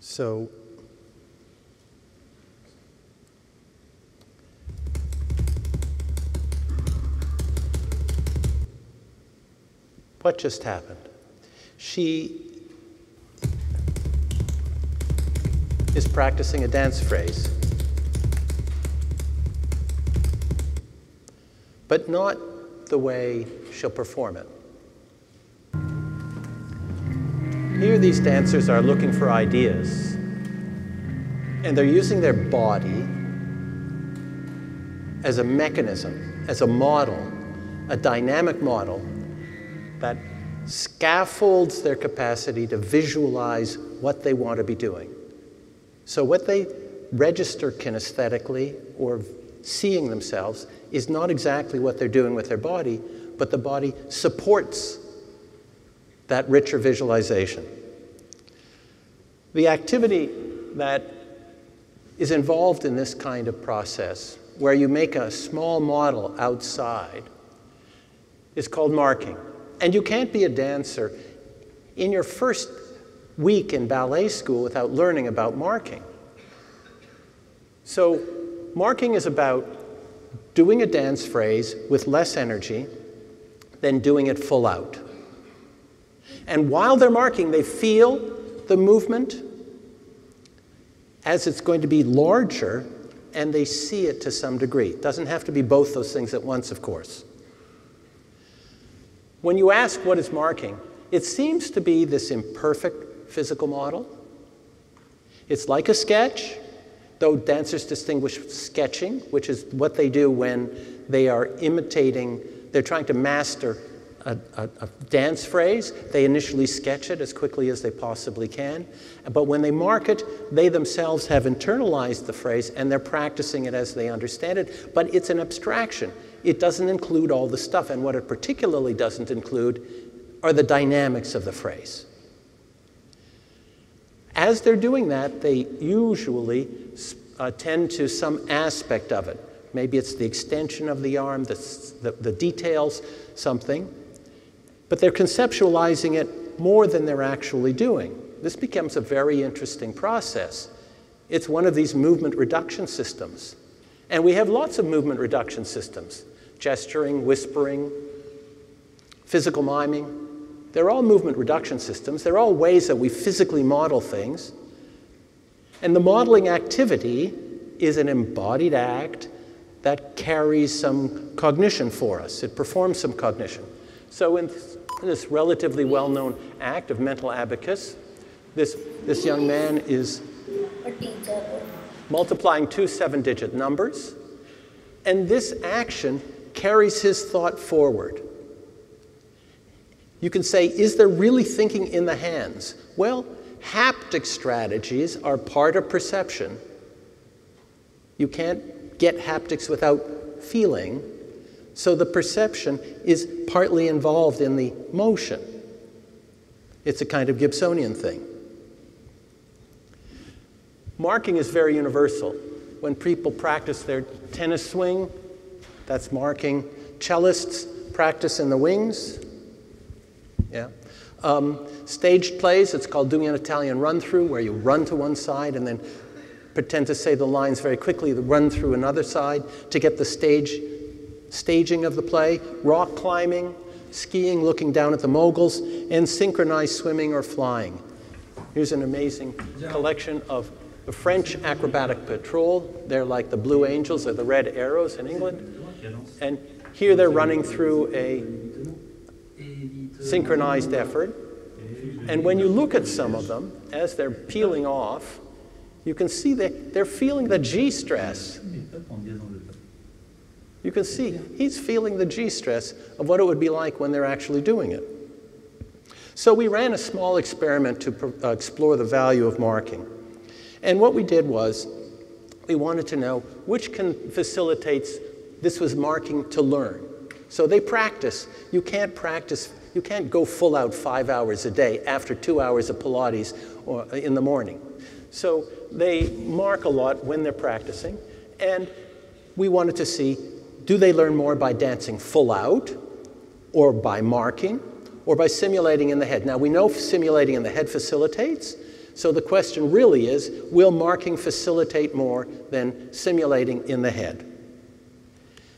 So what just happened? She is practicing a dance phrase, but not the way she'll perform it. Here these dancers are looking for ideas, and they're using their body as a mechanism, as a model, a dynamic model that scaffolds their capacity to visualize what they want to be doing. So what they register kinesthetically or seeing themselves is not exactly what they're doing with their body, but the body supports that richer visualization. The activity that is involved in this kind of process, where you make a small model outside, is called marking. And you can't be a dancer in your first week in ballet school without learning about marking. So marking is about doing a dance phrase with less energy than doing it full out. And while they're marking, they feel the movement as it's going to be larger, and they see it to some degree. It doesn't have to be both those things at once, of course. When you ask what is marking, it seems to be this imperfect physical model. It's like a sketch, though dancers distinguish sketching, which is what they do when they are imitating, they're trying to master a dance phrase. They initially sketch it as quickly as they possibly can. But when they mark it, they themselves have internalized the phrase and they're practicing it as they understand it. But it's an abstraction. It doesn't include all the stuff. And what it particularly doesn't include are the dynamics of the phrase. As they're doing that, they usually tend to some aspect of it. Maybe it's the extension of the arm, the details, something. But they're conceptualizing it more than they're actually doing. This becomes a very interesting process. It's one of these movement reduction systems. And we have lots of movement reduction systems. Gesturing, whispering, physical miming. They're all movement reduction systems. They're all ways that we physically model things. And the modeling activity is an embodied act that carries some cognition for us. It performs some cognition. So in this relatively well-known act of mental abacus, this young man is multiplying two 7-digit numbers, and this action carries his thought forward. You can say, is there really thinking in the hands? Well, haptic strategies are part of perception. You can't get haptics without feeling, so the perception is partly involved in the motion. It's a kind of Gibsonian thing. Marking is very universal. When people practice their tennis swing, that's marking. Cellists practice in the wings. Yeah. Staged plays, it's called doing an Italian run-through, where you run to one side and then pretend to say the lines very quickly, run through another side to get the staging of the play. Rock climbing, skiing, looking down at the moguls, and synchronized swimming or flying. Here's an amazing collection of the French acrobatic patrol. They're like the Blue Angels or the Red Arrows in England. And here they're running through a synchronized effort. And when you look at some of them, as they're peeling off, you can see they're feeling the G-stress. You can see he's feeling the G-stress of what it would be like when they're actually doing it. So we ran a small experiment to explore the value of marking. And what we did was we wanted to know which facilitates, this was marking to learn. So they practice. You can't go full out 5 hours a day after 2 hours of Pilates or in the morning. So they mark a lot when they're practicing. And we wanted to see, do they learn more by dancing full out, or by marking, or by simulating in the head? Now we know simulating in the head facilitates. So the question really is, will marking facilitate more than simulating in the head?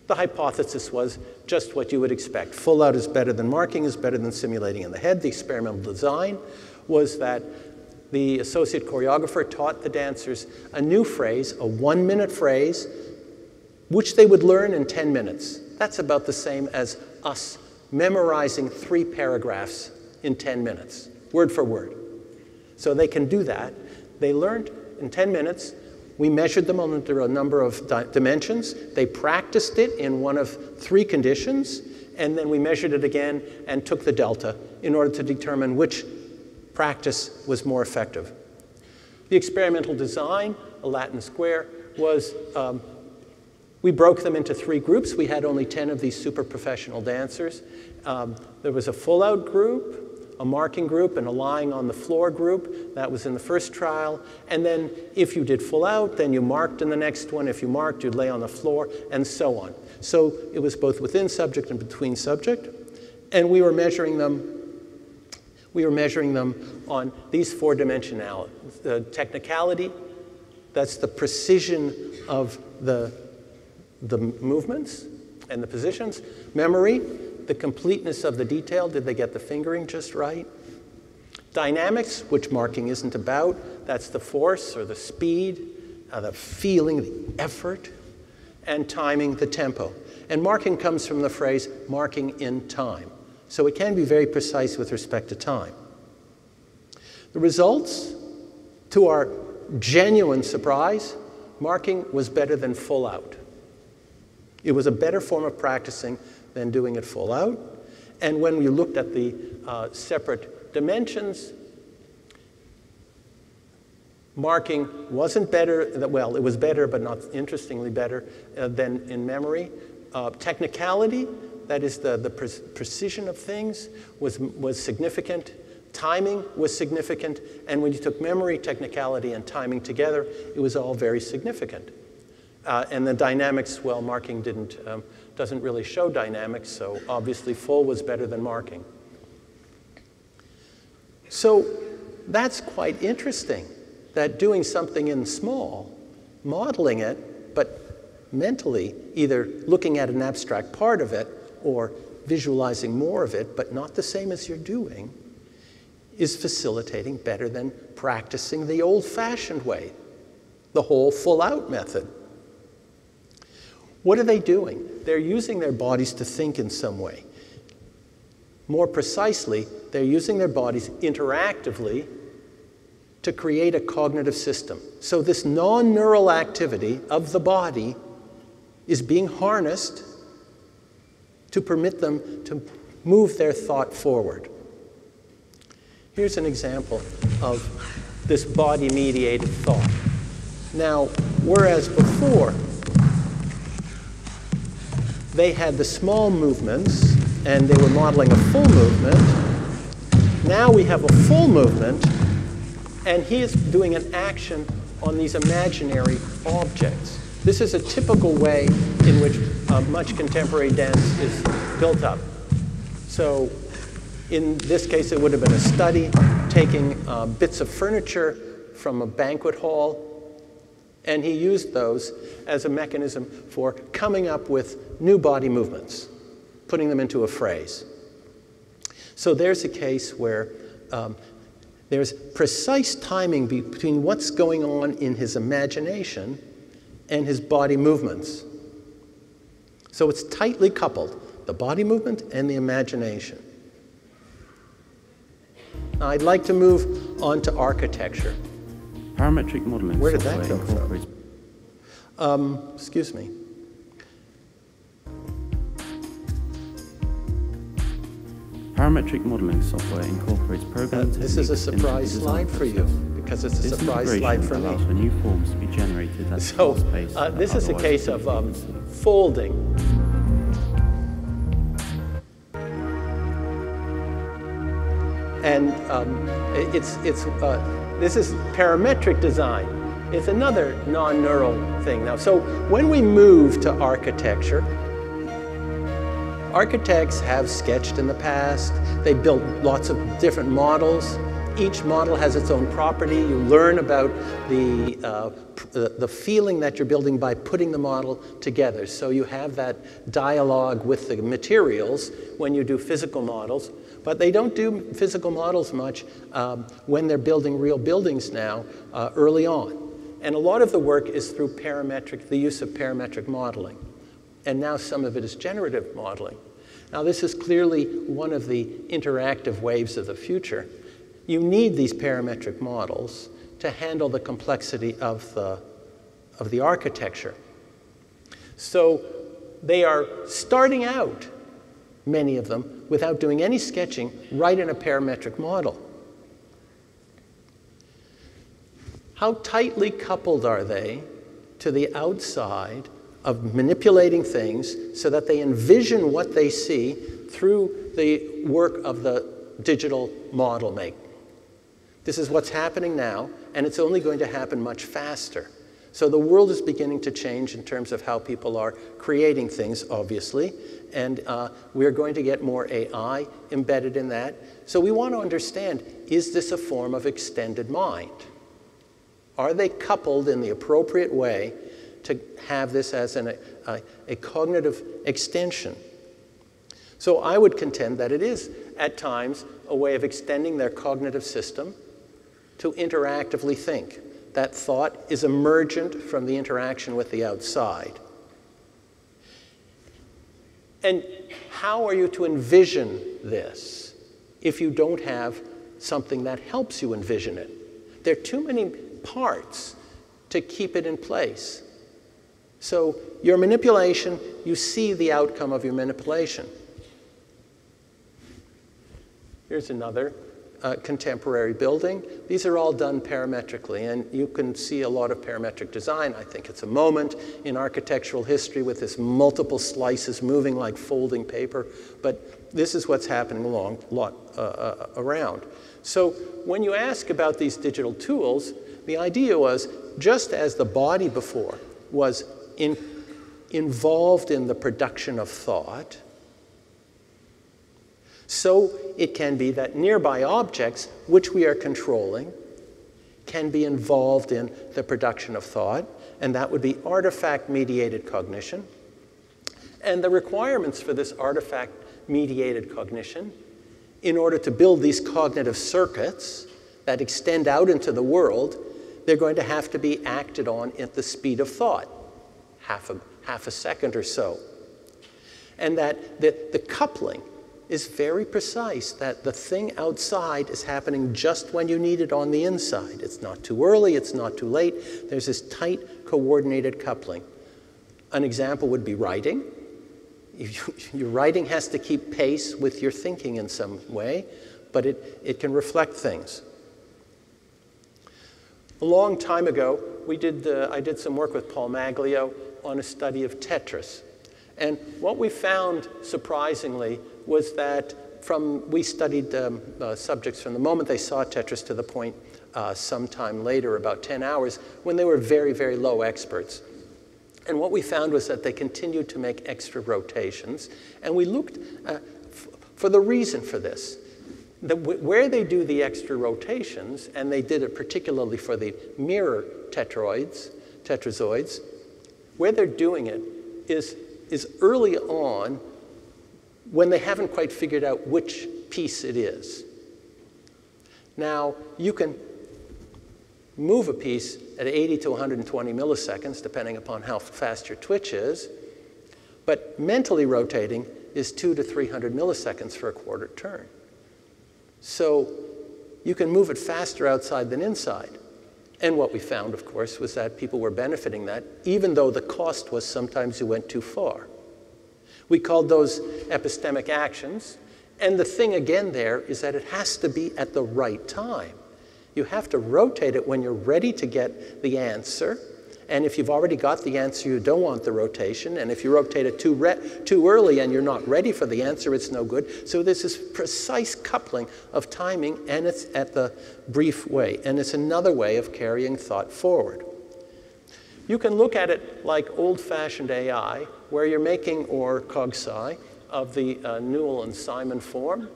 The hypothesis was just what you would expect. Full out is better than marking, is better than simulating in the head. The experimental design was that the associate choreographer taught the dancers a new phrase, a 1-minute phrase, which they would learn in 10 minutes. That's about the same as us memorizing 3 paragraphs in 10 minutes, word for word. So they can do that. They learned in 10 minutes. We measured them under a number of dimensions. They practiced it in one of 3 conditions, and then we measured it again and took the delta in order to determine which practice was more effective. The experimental design, a Latin square, was we broke them into 3 groups. We had only 10 of these super professional dancers. There was a full-out group, a marking group, and a lying on the floor group. That was in the first trial. And then if you did full out, then you marked in the next one. If you marked, you'd lay on the floor, and so on. So it was both within subject and between subject. And we were measuring them on these 4 dimensionalities. The technicality, that's the precision of the movements and the positions. Memory, the completeness of the detail. Did they get the fingering just right? Dynamics, which marking isn't about. That's the force or the speed, the feeling, the effort. And timing, the tempo. And marking comes from the phrase marking in time. So it can be very precise with respect to time. The results, to our genuine surprise, marking was better than full out. It was a better form of practicing than doing it full out. And when we looked at the separate dimensions, marking wasn't better, well, it was better, but not interestingly better than in memory. Technicality, that is the precision of things, was significant. Timing was significant. And when you took memory, technicality, and timing together, it was all very significant. And the dynamics, well, marking doesn't really show dynamics, so obviously full was better than marking. So that's quite interesting, that doing something in small, modeling it, but mentally either looking at an abstract part of it or visualizing more of it, but not the same as you're doing, is facilitating better than practicing the old-fashioned way, the whole full-out method. What are they doing? They're using their bodies to think in some way. More precisely, they're using their bodies interactively to create a cognitive system. So this non-neural activity of the body is being harnessed to permit them to move their thought forward. Here's an example of this body-mediated thought. Now, whereas before, they had the small movements, and they were modeling a full movement. Now we have a full movement, and he is doing an action on these imaginary objects. This is a typical way in which much contemporary dance is built up. So in this case, it would have been a study, taking bits of furniture from a banquet hall, and he used those as a mechanism for coming up with new body movements, putting them into a phrase. So there's a case where there's precise timing between what's going on in his imagination and his body movements. So it's tightly coupled, the body movement and the imagination. Now I'd like to move on to architecture. Parametric modeling. Where did that come from? Excuse me. Parametric modeling software incorporates programming This is a surprise slide for you, because it's a surprise slide for me. Allows for new forms to be generated at So this is a case of folding. And this is parametric design. It's another non-neural thing now. So when we move to architecture, architects have sketched in the past. They built lots of different models. Each model has its own property. You learn about the feeling that you're building by putting the model together. So you have that dialogue with the materials when you do physical models. But they don't do physical models much when they're building real buildings now early on. And a lot of the work is through the use of parametric modeling. And now some of it is generative modeling. Now this is clearly one of the interactive waves of the future. You need these parametric models to handle the complexity of the architecture. So they are starting out, many of them, without doing any sketching, right in a parametric model. How tightly coupled are they to the outside of manipulating things so that they envision what they see through the work of the digital model making? This is what's happening now, and it's only going to happen much faster. So the world is beginning to change in terms of how people are creating things, obviously, and we're going to get more AI embedded in that. So we want to understand, is this a form of extended mind? Are they coupled in the appropriate way to have this as a cognitive extension? So I would contend that it is, at times, a way of extending their cognitive system to interactively think. That thought is emergent from the interaction with the outside. And how are you to envision this if you don't have something that helps you envision it? There are too many parts to keep it in place. So your manipulation, you see the outcome of your manipulation. Here's another contemporary building. These are all done parametrically, and you can see a lot of parametric design. I think it's a moment in architectural history with this multiple slices moving like folding paper, but this is what's happening around. So when you ask about these digital tools, the idea was, just as the body before was involved in the production of thought, so it can be that nearby objects, which we are controlling, can be involved in the production of thought, and that would be artifact-mediated cognition. And the requirements for this artifact-mediated cognition, in order to build these cognitive circuits that extend out into the world, they're going to have to be acted on at the speed of thought, half a second or so. And that the coupling is very precise, that the thing outside is happening just when you need it on the inside. It's not too early, it's not too late. There's this tight, coordinated coupling. An example would be writing. Your writing has to keep pace with your thinking in some way, but it can reflect things. A long time ago, I did some work with Paul Maglio on a study of Tetris. And what we found, surprisingly, was that we studied subjects from the moment they saw Tetris to the point sometime later, about 10 hours, when they were very, very low experts. And what we found was that they continued to make extra rotations. And we looked for the reason for this. Where they do the extra rotations, and they did it particularly for the mirror tetrazoids, where they're doing it is early on when they haven't quite figured out which piece it is. Now, you can move a piece at 80 to 120 milliseconds, depending upon how fast your twitch is, but mentally rotating is 200 to 300 milliseconds for a quarter turn. So you can move it faster outside than inside. And what we found, of course, was that people were benefiting that, even though the cost was sometimes you went too far. We called those epistemic actions. And the thing again there is that it has to be at the right time. You have to rotate it when you're ready to get the answer. And if you've already got the answer, you don't want the rotation. And if you rotate it too early and you're not ready for the answer, it's no good. So there's this precise coupling of timing, and it's at the brief way. And it's another way of carrying thought forward. You can look at it like old-fashioned AI, where you're making, or cog-sci, of the Newell and Simon form.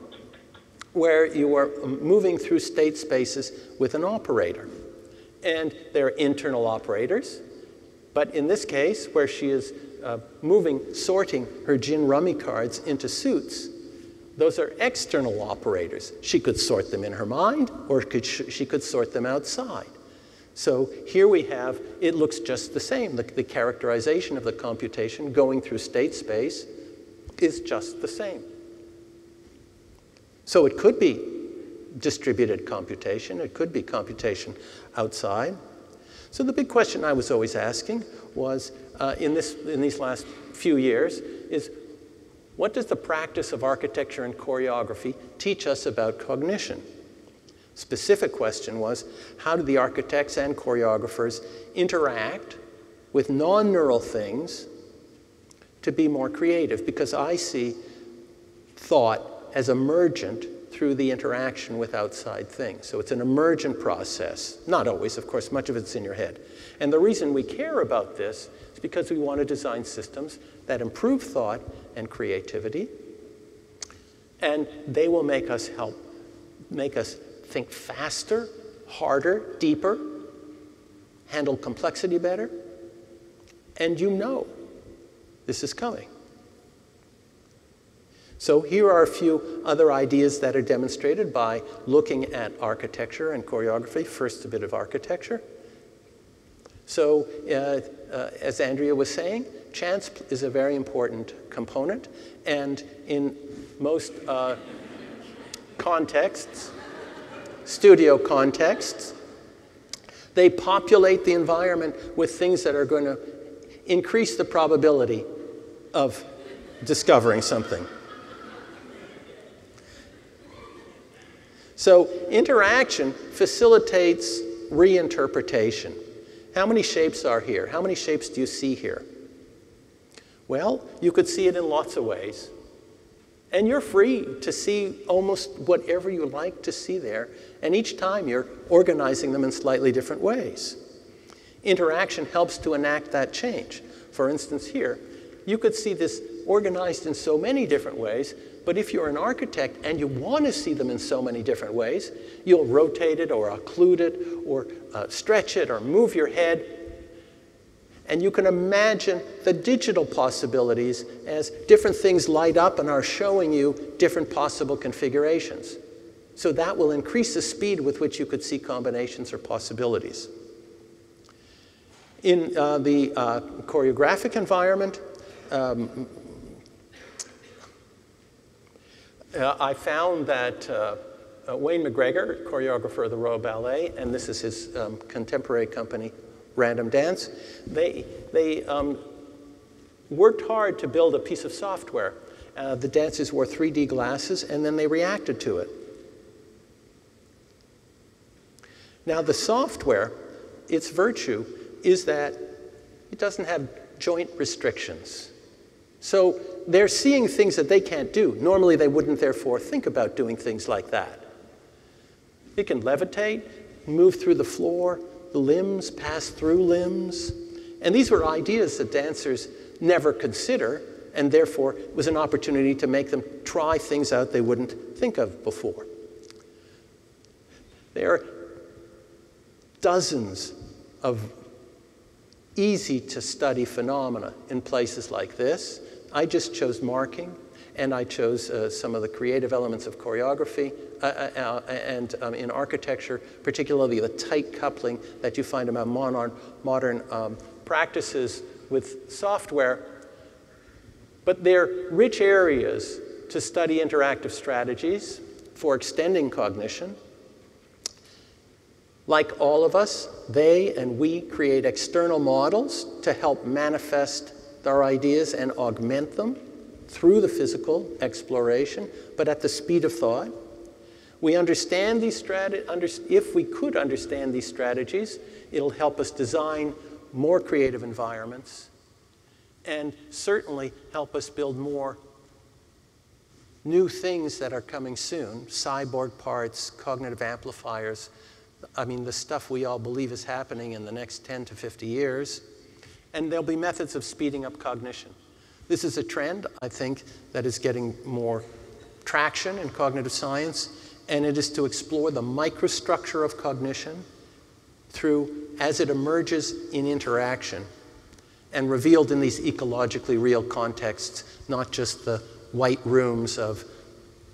where you are moving through state spaces with an operator. And there are internal operators, but in this case, where she is sorting her gin rummy cards into suits, those are external operators. She could sort them in her mind, or she could sort them outside. So here we have, it looks just the same. The characterization of the computation going through state space is just the same. So it could be distributed computation. It could be computation outside. So the big question I was always asking was, in these last few years, is what does the practice of architecture and choreography teach us about cognition? Specific question was, how do the architects and choreographers interact with non-neural things to be more creative? Because I see thought as emergent through the interaction with outside things. So it's an emergent process. Not always, of course, much of it's in your head. And the reason we care about this is because we want to design systems that improve thought and creativity, and they will make us think faster, harder, deeper, handle complexity better, and you know this is coming. So here are a few other ideas that are demonstrated by looking at architecture and choreography. First, a bit of architecture. So as Andrea was saying, chance is a very important component, and in most contexts, studio contexts, they populate the environment with things that are going to increase the probability of discovering something. So interaction facilitates reinterpretation. How many shapes are here? How many shapes do you see here? Well, you could see it in lots of ways. And you're free to see almost whatever you like to see there. And each time you're organizing them in slightly different ways. Interaction helps to enact that change. For instance, here, you could see this organized in so many different ways, but if you're an architect and you want to see them in so many different ways, you'll rotate it or occlude it or stretch it or move your head. And you can imagine the digital possibilities as different things light up and are showing you different possible configurations. So that will increase the speed with which you could see combinations or possibilities. In the choreographic environment, I found that Wayne McGregor, choreographer of the Royal Ballet, and this is his contemporary company, Random Dance, they worked hard to build a piece of software. The dancers wore 3D glasses, and then they reacted to it. Now, the software, its virtue is that it doesn't have joint restrictions. So they're seeing things that they can't do. Normally, they wouldn't, therefore, think about doing things like that. It can levitate, move through the floor, the limbs pass through limbs. And these were ideas that dancers never consider, and therefore it was an opportunity to make them try things out they wouldn't think of before. There are dozens of easy-to-study phenomena in places like this. I just chose marking, and I chose some of the creative elements of choreography, and in architecture, particularly the tight coupling that you find about modern practices with software. But they're rich areas to study interactive strategies for extending cognition. Like all of us, they and we create external models to help manifest our ideas and augment them through the physical exploration, but at the speed of thought. We understand these if we could understand these strategies, it'll help us design more creative environments and certainly help us build more new things that are coming soon, cyborg parts, cognitive amplifiers. I mean, the stuff we all believe is happening in the next 10 to 50 years. And there'll be methods of speeding up cognition. This is a trend, I think, that is getting more traction in cognitive science. and it is to explore the microstructure of cognition as it emerges in interaction and revealed in these ecologically real contexts, not just the white rooms of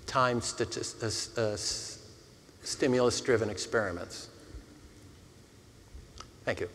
time stimulus-driven experiments. Thank you.